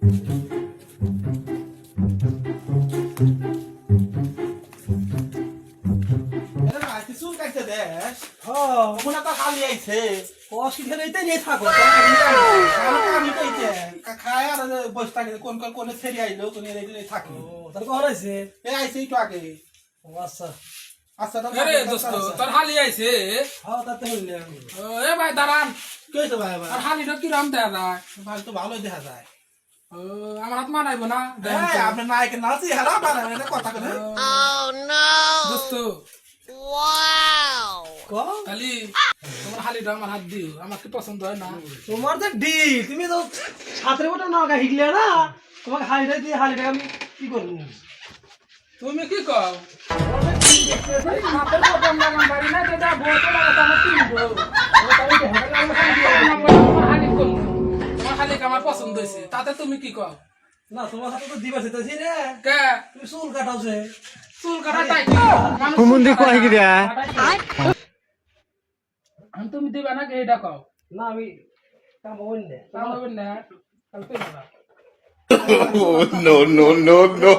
চুল কাটতে দেশ হ্যাঁ মনে তো খালি আইছে অসুবিধা নেই তাই নিয়ে থাকো আমি তো ইতে খায় আর বসে থাকে কোন কোন কোন ছেড়ে আইলো কোন থাকে তার কখন আছে এ আইছে একটু আগে ও আচ্ছা আচ্ছা আরে দোস্ত তোর হালি আইছে হ্যাঁ তাতে হইলে এ ভাই দাঁড়ান কি হয়েছে ভাই আর হালিটা কিরম দেয়া যায় ভাই তো ভালোই দেখা যায় আমার হাত মানাইব না হ্যাঁ আপনার নায়কের নাচি হারা বানাবেন কথা করে দোস্ত ক খালি তোমার হালিটা আমার হাত দিও আমার কি পছন্দ হয় না তোমার তো ডি তুমি তো সাঁতরে ওটা না হিগলে না তোমাকে হালিটা দিয়ে হালিটা আমি কি করবো তুমি কি কও হাতের প্রথম লাগাম বাড়ি না যেটা বলতে লাগাতে আমার কিনবো তোমার হালিকে আমার পছন্দ হয়েছে তাতে তুমি কি কও না তোমার হাতে তো দিবা যেতেছি রে কে তুমি চুল কাটাওছে চুল কাটা টাইটি হুমুন্দি কয় কি রে আমি তুমি দিবা না কে এটা কও না আমি কাম হইন না তাও হবে না তাহলে তুই না no, no, no, no.